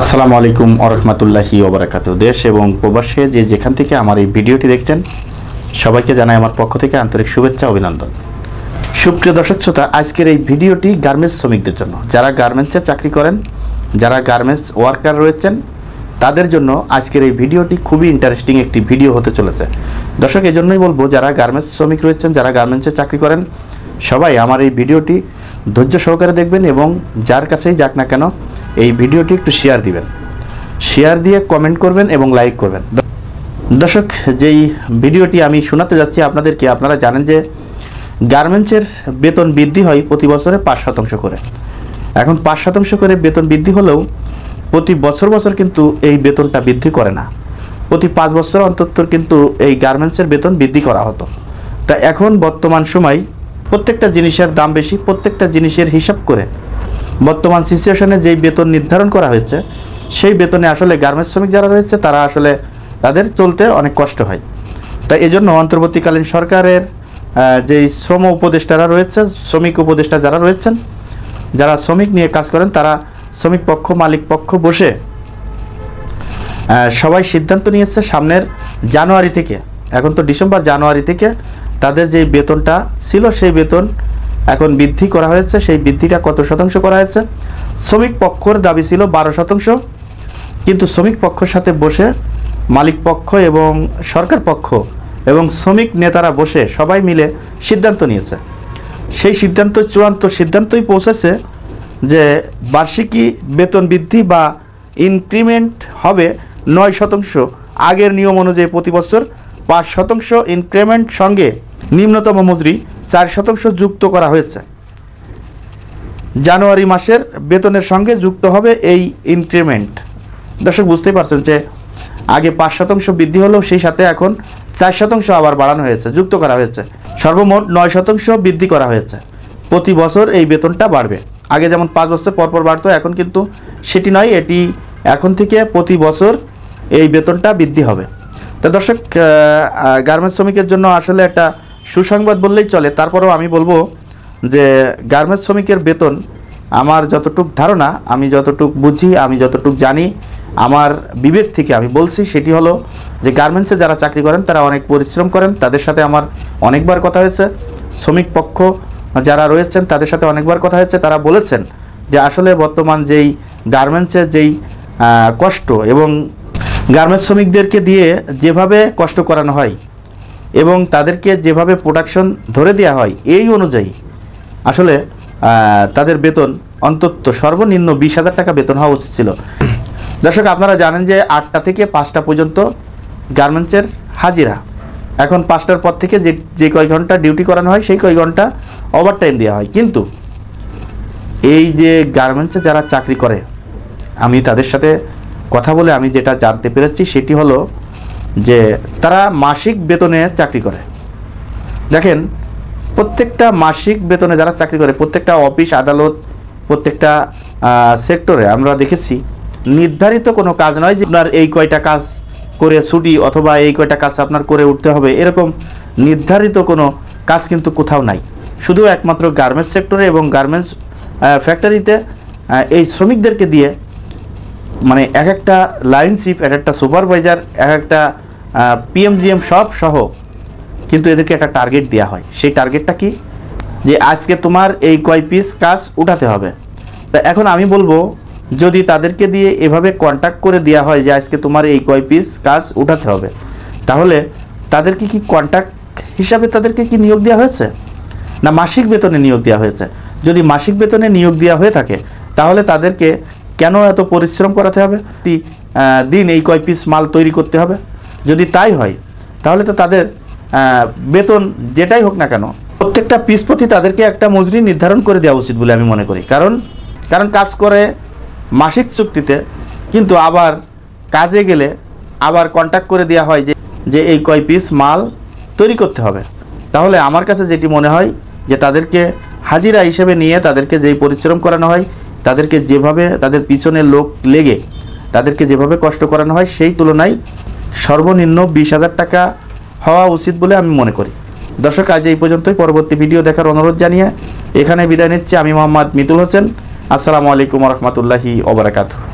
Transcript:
আসসালামু আলাইকুম ওরহমাতুল্লাহি ওবারাকাতুহু। দেশ এবং প্রবাসে যে যেখান থেকে আমার এই ভিডিওটি দেখছেন সবাইকে জানাই আমার পক্ষ থেকে আন্তরিক শুভেচ্ছা অভিনন্দন। সুপ্রিয় দর্শক শ্রোতা, আজকের এই ভিডিওটি গার্মেন্টস শ্রমিকদের জন্য, যারা গার্মেন্টসে চাকরি করেন, যারা গার্মেন্টস ওয়ার্কার রয়েছেন তাদের জন্য আজকের এই ভিডিওটি খুবই ইন্টারেস্টিং একটি ভিডিও হতে চলেছে। দর্শক, এই জন্যই বলবো যারা গার্মেন্টস শ্রমিক রয়েছেন, যারা গার্মেন্টসে চাকরি করেন, সবাই আমার এই ভিডিওটি ধৈর্য সহকারে দেখবেন এবং যার কাছেই যাক না কেন এই ভিডিওটি একটু শেয়ার দিবেন, শেয়ার দিয়ে কমেন্ট করবেন এবং লাইক করবেন। দর্শক, যেই ভিডিওটি আমি শোনাতে যাচ্ছি আপনাদেরকে, আপনারা জানেন যে গার্মেন্টসের বেতন বৃদ্ধি হয় প্রতি বছরে 5% করে। এখন 5% করে বেতন বৃদ্ধি হলেও প্রতি বছর কিন্তু এই বেতনটা বৃদ্ধি করে না। প্রতি 5 বছর অন্তর কিন্তু এই গার্মেন্টসের বেতন বৃদ্ধি করা হতো। তা এখন বর্তমান সময় প্রত্যেকটা জিনিসের দাম বেশি, প্রত্যেকটা জিনিসের হিসাব করে বর্তমান সিচুয়েশনে যেই বেতন নির্ধারণ করা হয়েছে সেই বেতনে আসলে গার্মেন্টস শ্রমিক যারা রয়েছে তারা আসলে তাদের চলতে অনেক কষ্ট হয়। তাই এজন্য অন্তর্বর্তীকালীন সরকারের যেই শ্রম উপদেষ্টারা রয়েছে, শ্রমিক উপদেষ্টা যারা রয়েছেন, যারা শ্রমিক নিয়ে কাজ করেন, তারা শ্রমিক পক্ষ মালিক পক্ষ বসে সবাই সিদ্ধান্ত নিয়েছে সামনের জানুয়ারি থেকে, এখন তো ডিসেম্বর, জানুয়ারি থেকে তাদের যে বেতনটা ছিল সেই বেতন এখন বৃদ্ধি করা হয়েছে। সেই বৃদ্ধিটা কত শতাংশ করা হয়েছে? শ্রমিক পক্ষের দাবি ছিল 12%, কিন্তু শ্রমিক পক্ষের সাথে বসে মালিক পক্ষ এবং সরকার পক্ষ এবং শ্রমিক নেতারা বসে সবাই মিলে সিদ্ধান্ত নিয়েছে। সেই সিদ্ধান্ত চূড়ান্ত সিদ্ধান্তই পৌঁছেছে যে বার্ষিকী বেতন বৃদ্ধি বা ইনক্রিমেন্ট হবে 9%। আগের নিয়ম অনুযায়ী প্রতি বছর 5% ইনক্রিমেন্ট সঙ্গে নিম্নতম মজুরি 4% যুক্ত করা হয়েছে। জানুয়ারি মাসের বেতনের সঙ্গে যুক্ত হবে এই ইনক্রিমেন্ট। দর্শক, বুঝতেই পারছেন যে আগে 5% বৃদ্ধি হলেও সেই সাথে এখন 4% আবার বাড়ানো হয়েছে, যুক্ত করা হয়েছে। সর্বমোট 9% বৃদ্ধি করা হয়েছে। প্রতি বছর এই বেতনটা বাড়বে। আগে যেমন 5 বছর পরপর বাড়তো, এখন কিন্তু সেটি নয়, এটি এখন থেকে প্রতি বছর এই বেতনটা বৃদ্ধি হবে। তো দর্শক, গার্মেন্টস শ্রমিকের জন্য আসলে একটা সুসংবাদ বললেই চলে। তারপরেও আমি বলবো যে গার্মেন্টস শ্রমিকের বেতন, আমার যতটুক ধারণা, আমি যতটুক বুঝি, আমি যতটুক জানি, আমার বিবেক থেকে আমি বলছি, সেটি হলো যে গার্মেন্টসে যারা চাকরি করেন তারা অনেক পরিশ্রম করেন। তাদের সাথে আমার অনেকবার কথা হয়েছে, শ্রমিক পক্ষ যারা রয়েছেন তাদের সাথে অনেকবার কথা হয়েছে। তারা বলেছেন যে আসলে বর্তমান যেই গার্মেন্টসের যেই কষ্ট এবং গার্মেন্টস শ্রমিকদেরকে দিয়ে যেভাবে কষ্ট করানো হয় এবং তাদেরকে যেভাবে প্রোডাকশন ধরে দেওয়া হয়, এই অনুযায়ী আসলে তাদের বেতন অন্তত সর্বনিম্ন 20,000 টাকা বেতন হওয়া উচিত ছিল। দর্শক, আপনারা জানেন যে 8টা থেকে 5টা পর্যন্ত গার্মেন্টসের হাজিরা। এখন 5টার পর থেকে যে কয় ঘন্টা ডিউটি করানো হয় সেই কয় ঘন্টা ওভারটাইম দেওয়া হয়। কিন্তু এই যে গার্মেন্টসে যারা চাকরি করে, আমি তাদের সাথে কথা বলে আমি যেটা জানতে পেরেছি সেটি হলো যে তারা মাসিক বেতনে চাকরি করে। দেখেন, প্রত্যেকটা মাসিক বেতনে যারা চাকরি করে, প্রত্যেকটা অফিস আদালত, প্রত্যেকটা সেক্টরে আমরা দেখেছি নির্ধারিত কোনো কাজ নয় যে আপনার এই কয়টা কাজ করে ছুটি অথবা এই কয়টা কাজ আপনার করে উঠতে হবে, এরকম নির্ধারিত কোনো কাজ কিন্তু কোথাও নাই। শুধু একমাত্র গার্মেন্টস সেক্টরে এবং গার্মেন্টস ফ্যাক্টরিতে এই শ্রমিকদেরকে দিয়ে, মানে এক একটা লাইন চিফ, এক একটা সুপারভাইজার, এক একটা পিএমজিএম সব সহ কিন্তু এদেরকে একটা টার্গেট দেওয়া হয়। সেই টার্গেটটা কি? যে আজকে তোমার এই কয় পিস কাজ উঠাতে হবে। তা এখন আমি বলবো, যদি তাদেরকে দিয়ে এভাবে কন্ট্যাক্ট করে দেওয়া হয় যে আজকে তোমার এই কয় পিস কাজ উঠাতে হবে, তাহলে তাদেরকে কি কন্ট্যাক্ট হিসাবে তাদেরকে কি নিয়োগ দেওয়া হয়েছে, না মাসিক বেতনে নিয়োগ দেওয়া হয়েছে? যদি মাসিক বেতনে নিয়োগ দেওয়া হয়ে থাকে তাহলে তাদেরকে কেন এত পরিশ্রম করাতে হবে? দিন এই কয় পিস মাল তৈরি করতে হবে। যদি তাই হয় তাহলে তো তাদের বেতন যেটাই হোক না কেন, প্রত্যেকটা পিস প্রতি তাদেরকে একটা মজুরি নির্ধারণ করে দেওয়া উচিত বলে আমি মনে করি। কারণ কাজ করে মাসিক চুক্তিতে, কিন্তু আবার কাজে গেলে আবার কন্ট্যাক্ট করে দেওয়া হয় যে এই কয় পিস মাল তৈরি করতে হবে। তাহলে আমার কাছে যেটি মনে হয় যে তাদেরকে হাজিরা হিসেবে নিয়ে তাদেরকে যেই পরিশ্রম করানো হয়, তাদেরকে যেভাবে তাদের পিছনে লোক লেগে তাদেরকে যেভাবে কষ্ট করানো হয়, সেই তুলনায় সর্বনিম্ন 20,000 টাকা হওয়া উচিত বলে আমি মনে করি। দর্শক, আজ এই পর্যন্তই। পরবর্তী ভিডিও দেখার অনুরোধ জানিয়ে এখানে বিদায় নিচ্ছি। আমি মোহাম্মদ মিতুল হোসেন। আসসালামু আলাইকুম ওয়া রাহমাতুল্লাহি ওয়া বারাকাতুহু।